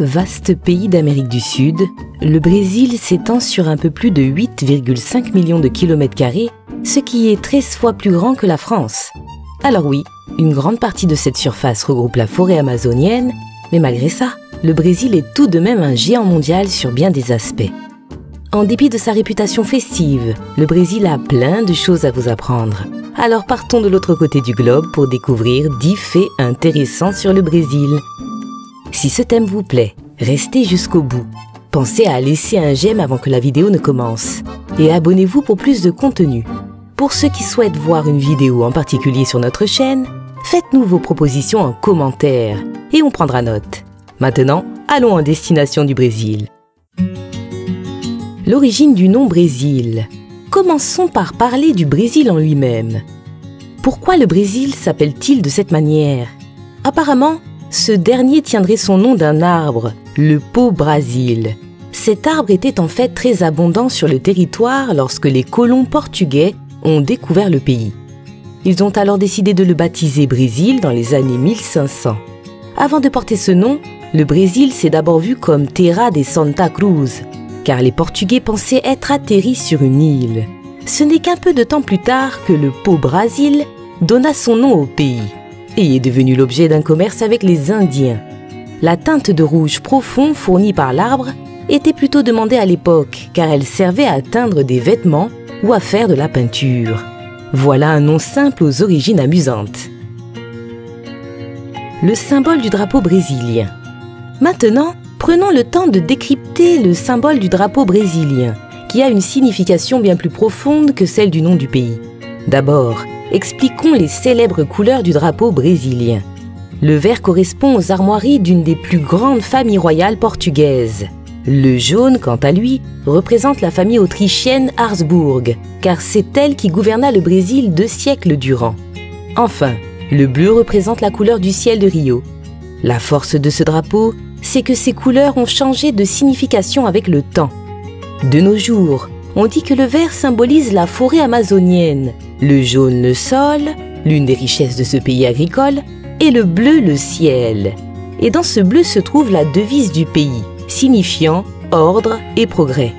Vaste pays d'Amérique du Sud, le Brésil s'étend sur un peu plus de 8,5 millions de kilomètres carrés, ce qui est 13 fois plus grand que la France. Alors oui, une grande partie de cette surface regroupe la forêt amazonienne, mais malgré ça, le Brésil est tout de même un géant mondial sur bien des aspects. En dépit de sa réputation festive, le Brésil a plein de choses à vous apprendre. Alors partons de l'autre côté du globe pour découvrir 10 faits intéressants sur le Brésil. Si ce thème vous plaît, restez jusqu'au bout. Pensez à laisser un j'aime avant que la vidéo ne commence. Et abonnez-vous pour plus de contenu. Pour ceux qui souhaitent voir une vidéo en particulier sur notre chaîne, faites-nous vos propositions en commentaire et on prendra note. Maintenant, allons en destination du Brésil. L'origine du nom Brésil. Commençons par parler du Brésil en lui-même. Pourquoi le Brésil s'appelle-t-il de cette manière? Apparemment, ce dernier tiendrait son nom d'un arbre, le pau-brasil. Cet arbre était en fait très abondant sur le territoire lorsque les colons portugais ont découvert le pays. Ils ont alors décidé de le baptiser Brésil dans les années 1500. Avant de porter ce nom, le Brésil s'est d'abord vu comme Terra de Santa Cruz, car les Portugais pensaient être atterris sur une île. Ce n'est qu'un peu de temps plus tard que le pau-brasil donna son nom au pays et est devenu l'objet d'un commerce avec les Indiens. La teinte de rouge profond fournie par l'arbre était plutôt demandée à l'époque, car elle servait à teindre des vêtements ou à faire de la peinture. Voilà un nom simple aux origines amusantes. Le symbole du drapeau brésilien. Maintenant, prenons le temps de décrypter le symbole du drapeau brésilien, qui a une signification bien plus profonde que celle du nom du pays. D'abord, expliquons les célèbres couleurs du drapeau brésilien. Le vert correspond aux armoiries d'une des plus grandes familles royales portugaises. Le jaune, quant à lui, représente la famille autrichienne Habsbourg, car c'est elle qui gouverna le Brésil 2 siècles durant. Enfin, le bleu représente la couleur du ciel de Rio. La force de ce drapeau, c'est que ces couleurs ont changé de signification avec le temps. De nos jours, on dit que le vert symbolise la forêt amazonienne, le jaune le sol, l'une des richesses de ce pays agricole, et le bleu le ciel. Et dans ce bleu se trouve la devise du pays, signifiant ordre et progrès.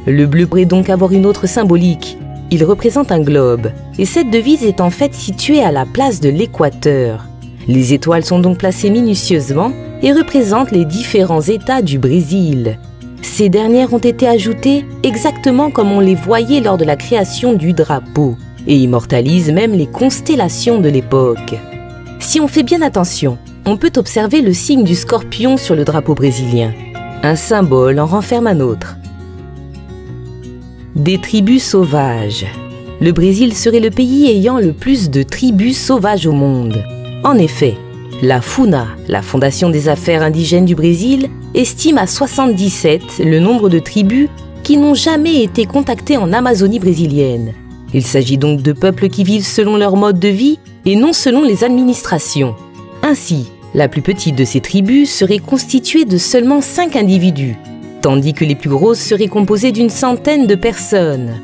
Le bleu pourrait donc avoir une autre symbolique. Il représente un globe, et cette devise est en fait située à la place de l'équateur. Les étoiles sont donc placées minutieusement et représentent les différents États du Brésil. Ces dernières ont été ajoutées exactement comme on les voyait lors de la création du drapeau, et immortalisent même les constellations de l'époque. Si on fait bien attention, on peut observer le signe du scorpion sur le drapeau brésilien. Un symbole en renferme un autre. Des tribus sauvages. Le Brésil serait le pays ayant le plus de tribus sauvages au monde. En effet, la FUNA, la Fondation des affaires indigènes du Brésil, estime à 77 le nombre de tribus qui n'ont jamais été contactées en Amazonie brésilienne. Il s'agit donc de peuples qui vivent selon leur mode de vie et non selon les administrations. Ainsi, la plus petite de ces tribus serait constituée de seulement 5 individus, tandis que les plus grosses seraient composées d'une centaine de personnes.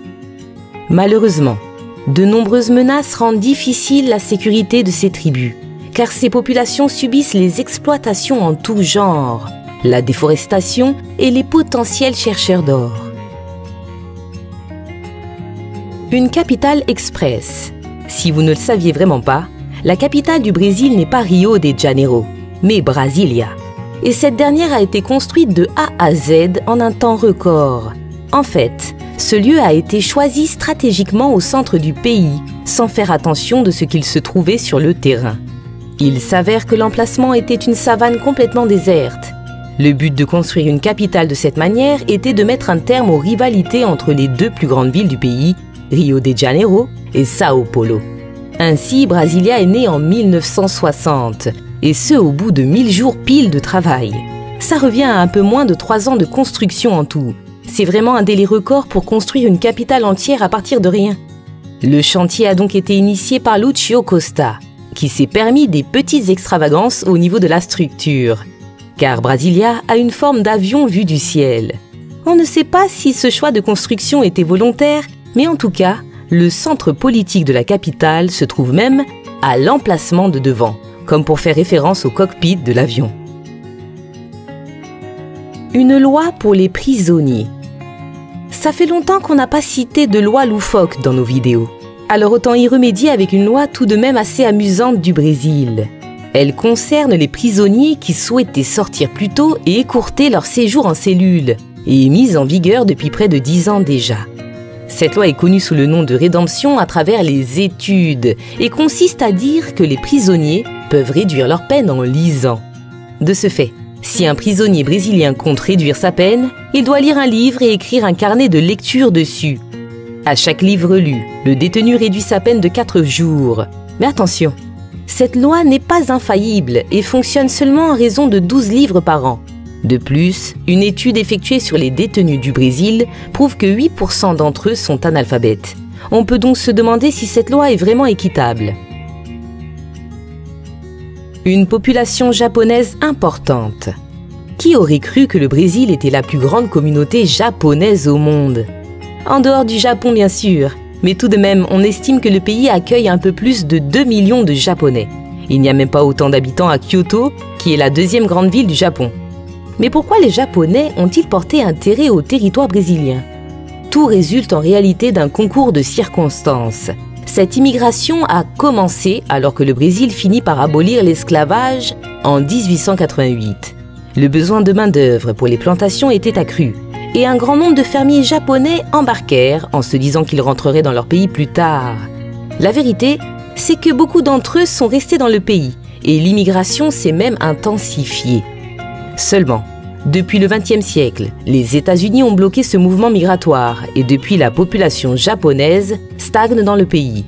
Malheureusement, de nombreuses menaces rendent difficile la sécurité de ces tribus, car ces populations subissent les exploitations en tout genre, la déforestation et les potentiels chercheurs d'or. Une capitale express. Si vous ne le saviez vraiment pas, la capitale du Brésil n'est pas Rio de Janeiro, mais Brasilia. Et cette dernière a été construite de A à Z en un temps record. En fait, ce lieu a été choisi stratégiquement au centre du pays, sans faire attention de ce qu'il se trouvait sur le terrain. Il s'avère que l'emplacement était une savane complètement déserte. Le but de construire une capitale de cette manière était de mettre un terme aux rivalités entre les 2 plus grandes villes du pays, Rio de Janeiro et Sao Paulo. Ainsi, Brasilia est née en 1960, et ce au bout de 1000 jours pile de travail. Ça revient à un peu moins de 3 ans de construction en tout. C'est vraiment un délai record pour construire une capitale entière à partir de rien. Le chantier a donc été initié par Lúcio Costa, qui s'est permis des petites extravagances au niveau de la structure. Car Brasilia a une forme d'avion vu du ciel. On ne sait pas si ce choix de construction était volontaire, mais en tout cas, le centre politique de la capitale se trouve même à l'emplacement de devant, comme pour faire référence au cockpit de l'avion. Une loi pour les prisonniers. Ça fait longtemps qu'on n'a pas cité de loi loufoque dans nos vidéos. Alors autant y remédier avec une loi tout de même assez amusante du Brésil. Elle concerne les prisonniers qui souhaitaient sortir plus tôt et écourter leur séjour en cellule, et est mise en vigueur depuis près de 10 ans déjà. Cette loi est connue sous le nom de rédemption à travers les études et consiste à dire que les prisonniers peuvent réduire leur peine en lisant. De ce fait, si un prisonnier brésilien compte réduire sa peine, il doit lire un livre et écrire un carnet de lecture dessus. À chaque livre lu, le détenu réduit sa peine de 4 jours. Mais attention, cette loi n'est pas infaillible et fonctionne seulement en raison de 12 livres par an. De plus, une étude effectuée sur les détenus du Brésil prouve que 8% d'entre eux sont analphabètes. On peut donc se demander si cette loi est vraiment équitable. Une population japonaise importante. Qui aurait cru que le Brésil était la plus grande communauté japonaise au monde? En dehors du Japon bien sûr, mais tout de même on estime que le pays accueille un peu plus de 2 millions de Japonais. Il n'y a même pas autant d'habitants à Kyoto, qui est la deuxième grande ville du Japon. Mais pourquoi les Japonais ont-ils porté intérêt au territoire brésilien? Tout résulte en réalité d'un concours de circonstances. Cette immigration a commencé alors que le Brésil finit par abolir l'esclavage en 1888. Le besoin de main-d'œuvre pour les plantations était accru et un grand nombre de fermiers japonais embarquèrent en se disant qu'ils rentreraient dans leur pays plus tard. La vérité, c'est que beaucoup d'entre eux sont restés dans le pays et l'immigration s'est même intensifiée. Seulement, depuis le XXe siècle, les États-Unis ont bloqué ce mouvement migratoire et depuis la population japonaise stagne dans le pays.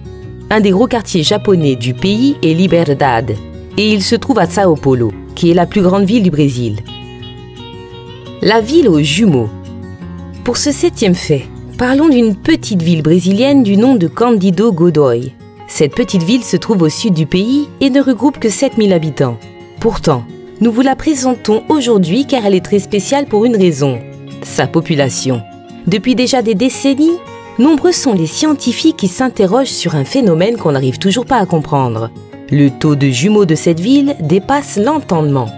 Un des gros quartiers japonais du pays est Liberdade et il se trouve à Sao Paulo, qui est la plus grande ville du Brésil. La ville aux jumeaux. Pour ce 7e fait, parlons d'une petite ville brésilienne du nom de Cândido Godói. Cette petite ville se trouve au sud du pays et ne regroupe que 7000 habitants. Pourtant, nous vous la présentons aujourd'hui car elle est très spéciale pour une raison, sa population. Depuis déjà des décennies, nombreux sont les scientifiques qui s'interrogent sur un phénomène qu'on n'arrive toujours pas à comprendre. Le taux de jumeaux de cette ville dépasse l'entendement.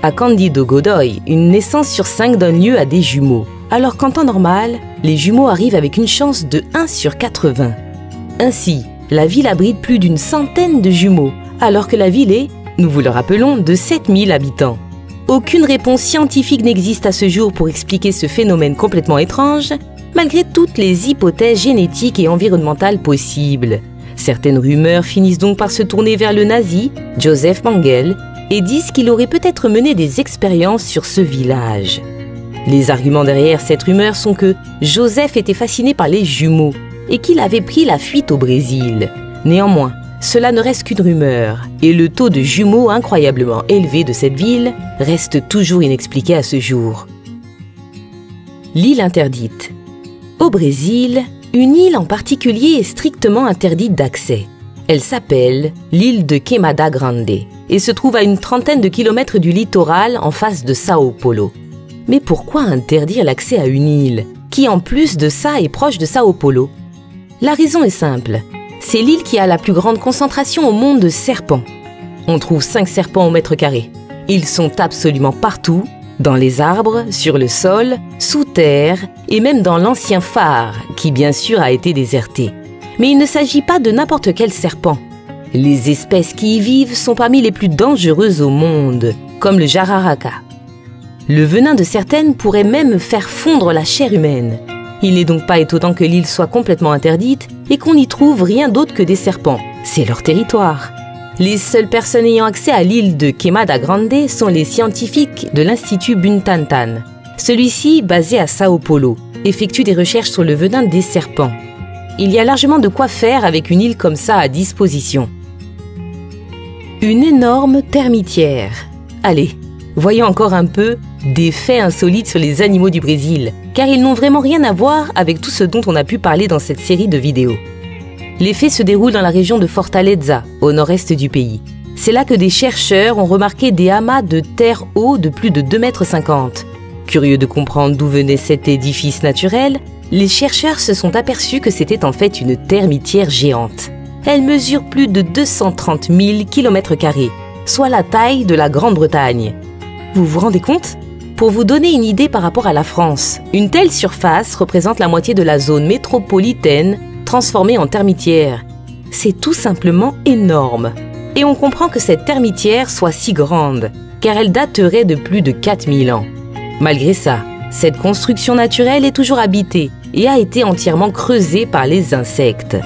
À Cândido Godói, une naissance sur 5 donne lieu à des jumeaux, alors qu'en temps normal, les jumeaux arrivent avec une chance de 1 sur 80. Ainsi, la ville abrite plus d'une centaine de jumeaux, alors que la ville est, nous vous le rappelons, de 7000 habitants. Aucune réponse scientifique n'existe à ce jour pour expliquer ce phénomène complètement étrange, malgré toutes les hypothèses génétiques et environnementales possibles. Certaines rumeurs finissent donc par se tourner vers le nazi, Joseph Mengele, et disent qu'il aurait peut-être mené des expériences sur ce village. Les arguments derrière cette rumeur sont que Joseph était fasciné par les jumeaux et qu'il avait pris la fuite au Brésil. Néanmoins, cela ne reste qu'une rumeur, et le taux de jumeaux incroyablement élevé de cette ville reste toujours inexpliqué à ce jour. L'île interdite. Au Brésil, une île en particulier est strictement interdite d'accès. Elle s'appelle l'île de Queimada Grande et se trouve à une trentaine de kilomètres du littoral en face de Sao Paulo. Mais pourquoi interdire l'accès à une île qui, en plus de ça, est proche de Sao Paulo? La raison est simple. C'est l'île qui a la plus grande concentration au monde de serpents. On trouve 5 serpents au mètre carré. Ils sont absolument partout, dans les arbres, sur le sol, sous terre et même dans l'ancien phare, qui bien sûr a été déserté. Mais il ne s'agit pas de n'importe quel serpent. Les espèces qui y vivent sont parmi les plus dangereuses au monde, comme le jararaca. Le venin de certaines pourrait même faire fondre la chair humaine. Il n'est donc pas étonnant que l'île soit complètement interdite et qu'on n'y trouve rien d'autre que des serpents. C'est leur territoire. Les seules personnes ayant accès à l'île de Queimada Grande sont les scientifiques de l'Institut Butantan. Celui-ci, basé à Sao Paulo, effectue des recherches sur le venin des serpents. Il y a largement de quoi faire avec une île comme ça à disposition. Une énorme termitière. Allez, voyons encore un peu des faits insolites sur les animaux du Brésil, car ils n'ont vraiment rien à voir avec tout ce dont on a pu parler dans cette série de vidéos. Les faits se déroulent dans la région de Fortaleza, au nord-est du pays. C'est là que des chercheurs ont remarqué des amas de terre hauts de plus de 2,50 m. Curieux de comprendre d'où venait cet édifice naturel, les chercheurs se sont aperçus que c'était en fait une termitière géante. Elle mesure plus de 230 000 km², soit la taille de la Grande-Bretagne. Vous vous rendez compte? Pour vous donner une idée par rapport à la France, une telle surface représente la moitié de la zone métropolitaine transformée en termitière. C'est tout simplement énorme. Et on comprend que cette termitière soit si grande, car elle daterait de plus de 4000 ans. Malgré ça, cette construction naturelle est toujours habitée et a été entièrement creusée par les insectes.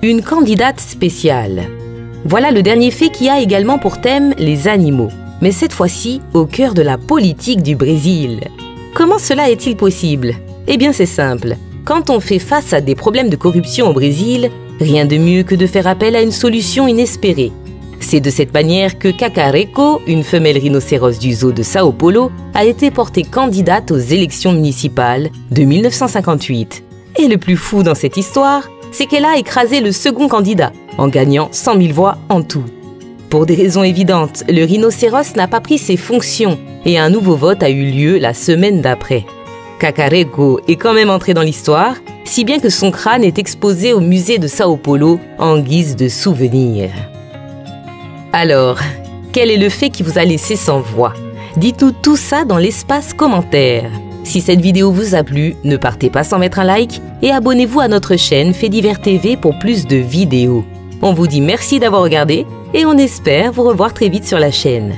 Une candidate spéciale. Voilà le dernier fait qui a également pour thème les animaux, mais cette fois-ci au cœur de la politique du Brésil. Comment cela est-il possible? Eh bien c'est simple, quand on fait face à des problèmes de corruption au Brésil, rien de mieux que de faire appel à une solution inespérée. C'est de cette manière que Cacareco, une femelle rhinocéros du zoo de Sao Paulo, a été portée candidate aux élections municipales de 1958. Et le plus fou dans cette histoire, c'est qu'elle a écrasé le second candidat, en gagnant 100 000 voix en tout. Pour des raisons évidentes, le rhinocéros n'a pas pris ses fonctions et un nouveau vote a eu lieu la semaine d'après. Cacareco est quand même entré dans l'histoire, si bien que son crâne est exposé au musée de Sao Paulo en guise de souvenir. Alors, quel est le fait qui vous a laissé sans voix? Dites-nous tout ça dans l'espace commentaire. Si cette vidéo vous a plu, ne partez pas sans mettre un like et abonnez-vous à notre chaîne Faits Divers TV pour plus de vidéos. On vous dit merci d'avoir regardé et on espère vous revoir très vite sur la chaîne.